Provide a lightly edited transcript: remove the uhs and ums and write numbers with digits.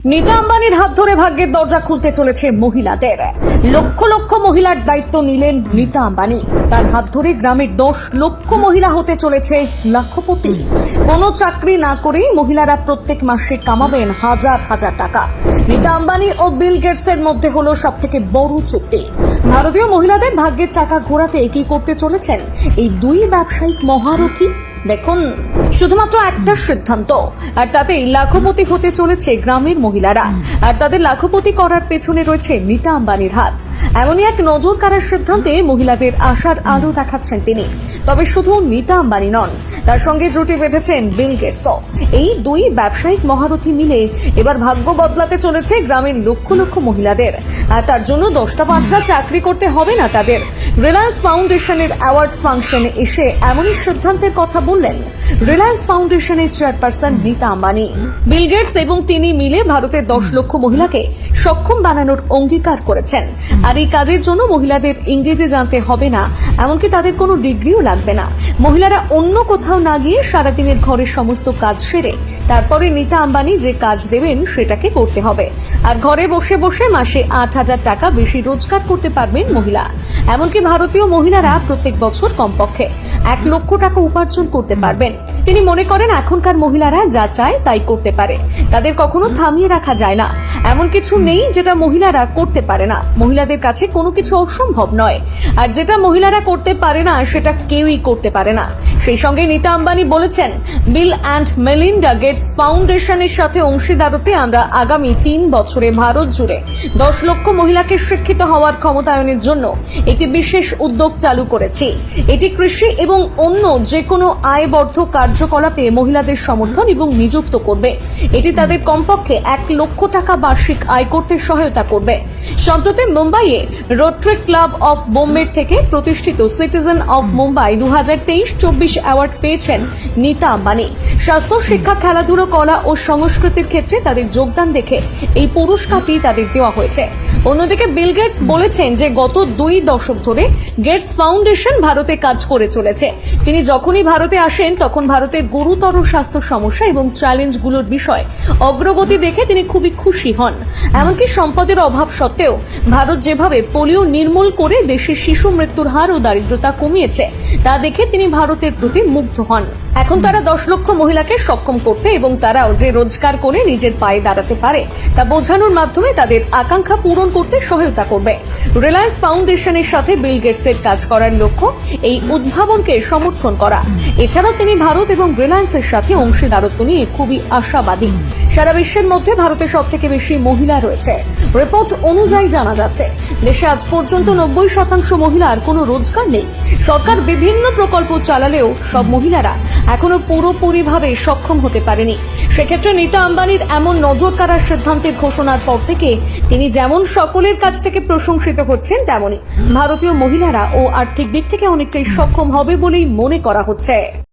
নীতা আম্বানির হাত ধরে ভাগ্যের দরজা খুলতে চলেছে মহিলাদের। লক্ষ লক্ষ মহিলার দায়িত্ব নিলেন নীতা আম্বানি। তার হাত ধরে গ্রামের 10 লক্ষ মহিলা হতে চলেছে লাখপতি। কোনো চাকরি না করেই মহিলারা প্রত্যেক মাসে কামাবেন হাজার হাজার টাকা। নীতা আম্বানি ও বিল গেটসের মধ্যে হলো সবথেকে বড় চুক্তি। ভারতীয় মহিলাদের ভাগ্যের চাকা ঘোরাতে কি করতে চলেছেন এই দুই ব্যবসায়িক মহারথী? দেখুন, শুধুমাত্র একটা সিদ্ধান্ত আর তাতেই লাখপতি হতে চলেছে গ্রামের মহিলারা। আর তাদের লাখপতি করার পেছনে রয়েছে নীতা আম্বানির হাত। এমনই এক নজর কাড়ার সিদ্ধান্তে মহিলাদের আশার আলো দেখাচ্ছেন তিনি। তবে শুধু নীতা আম্বানি নন, তার সঙ্গে জুটি বেঁধেছেন বিল গেটসও। এই দুই ব্যবসায়িক মহারথী মিলে এবার ভাগ্য বদলাতে চলেছে গ্রামের লক্ষ লক্ষ মহিলাদের। আর তার জন্য 10টা 5টা চাকরি করতে হবে না তাদের। রিলায়েন্স ফাউন্ডেশনের অ্যাওয়ার্ড ফাংশনে এসে এমনই সিদ্ধান্তের কথা বললেন রিলায়েন্স ফাউন্ডেশনের chairperson Nita Ambani. Bill Gates এবং তিনি মিলে ভারতের 10 লক্ষ মহিলাকে সক্ষম বানানোর অঙ্গীকার করেছেন। আর এই কাজের জন্য মহিলাদের ইংরেজি জানতে হবে না, এমনকি তাদের কোনো ডিগ্রিও লাগবে না। মহিলারা অন্য কোথাও না গিয়ে সারাদিনের ঘরের সমস্ত কাজ সেরে তারপরে নীতা আম্বানি যে কাজ দেবেন সেটাকে করতে হবে। আর ঘরে বসে বসে মাসে 8,000 টাকা বেশি রোজগার করতে পারবেন মহিলা। এমনকি ভারতীয় মহিলারা প্রত্যেক বছর কমপক্ষে 1 লক্ষ টাকা উপার্জন করতে পারবেন। তিনি মনে করেন এখনকার মহিলারা যা চায় তাই করতে পারে, তাদের কখনো থামিয়ে রাখা যায় না। এমন কিছু নেই যেটা মহিলারা করতে পারে না। মহিলাদের কাছে কোনো কিছু অসম্ভব নয়, আর যেটা মহিলারা করতে পারে না সেটা কেউই করতে পারে না। সেই সঙ্গে নীতা আম্বানি বলেছেন, বিল অ্যান্ড মেলিন্ডা গেটস ফাউন্ডেশনের সাথে অংশীদারতে আমরা আগামী 3 বছরে ভারত জুড়ে 10 লক্ষ মহিলাকে শিক্ষিত হওয়ার ক্ষমতায়নের জন্য একটি বিশেষ উদ্যোগ চালু করেছি। এটি কৃষি এবং অন্য যে কোনো আয়বর্ধ কার্যকলাপে মহিলাদের সমর্থন এবং নিযুক্ত করবে। এটি তাদের কমপক্ষে 1 লক্ষ টাকা বার্ষিক আয় করতে সহায়তা করবে। সম্প্রতি মুম্বাইয়ে রোটারি ক্লাব অফ বোম্বে থেকে প্রতিষ্ঠিত সিটিজেন অফ মুম্বাই 2023-24 অ্যাওয়ার্ড পেয়েছেন নীতা আম্বানি। স্বাস্থ্য, শিক্ষা, খেলাধুলো, কলা ও সংস্কৃতির ক্ষেত্রে তাদের যোগদান দেখে এই পুরস্কারটি তাদের দেওয়া হয়েছে। অন্যদিকে বিল গেটস বলেছেন যে গত 2 দশক ধরে গেটস ফাউন্ডেশন ভারতে কাজ করে চলেছে। তিনি যখনই ভারতে আসেন তখন ভারতের গুরুতর স্বাস্থ্য সমস্যা এবং চ্যালেঞ্জগুলোর বিষয় অগ্রগতি দেখে তিনি খুবই খুশি হন। এমনকি সম্পদের অভাব সত্ত্বেও ভারত যেভাবে পোলিও নির্মূল করে দেশের শিশু মৃত্যুর হার ও দারিদ্রতা কমিয়েছে তা দেখে তিনি ভারতের প্রতি মুগ্ধ হন। এখন তারা 10 লক্ষ মহিলাকে সক্ষম করতে এবং তারাও যে রোজগার করে নিজের পায়ে দাঁড়াতে পারে তা বোঝানোর মাধ্যমে তাদের আকাঙ্ক্ষা পূরণ করতে সহায়তা করবে। রিলায়েন্স ফাউন্ডেশনের সাথে বিল গেটসের কাজ করার লক্ষ্য এই উদ্ভাবনকে সমর্থন করা। এছাড়াও তিনি ভারত এবং রিলায়েন্সের সাথে অংশীদারত্ব নিয়ে খুবই আশাবাদী। সারা বিশ্বের মধ্যে ভারতে সবথেকে বেশি মহিলা রয়েছে। রিপোর্ট অনুযায়ী জানা যাচ্ছে দেশে আজ পর্যন্ত 90% মহিলার কোনো রোজগার নেই। সরকার বিভিন্ন প্রকল্প চালালেও সব মহিলারা এখনো পুরোপুরিভাবে সক্ষম হতে পারেনি। সেক্ষেত্রে নীতা আম্বানির এমন নজর কাড়ার সিদ্ধান্তের ঘোষণার পর থেকে তিনি যেমন সকলের কাছ থেকে প্রশংসিত হচ্ছেন, তেমনি ভারতীয় মহিলারা ও আর্থিক দিক থেকে অনেকটাই সক্ষম হবে বলেই মনে করা হচ্ছে।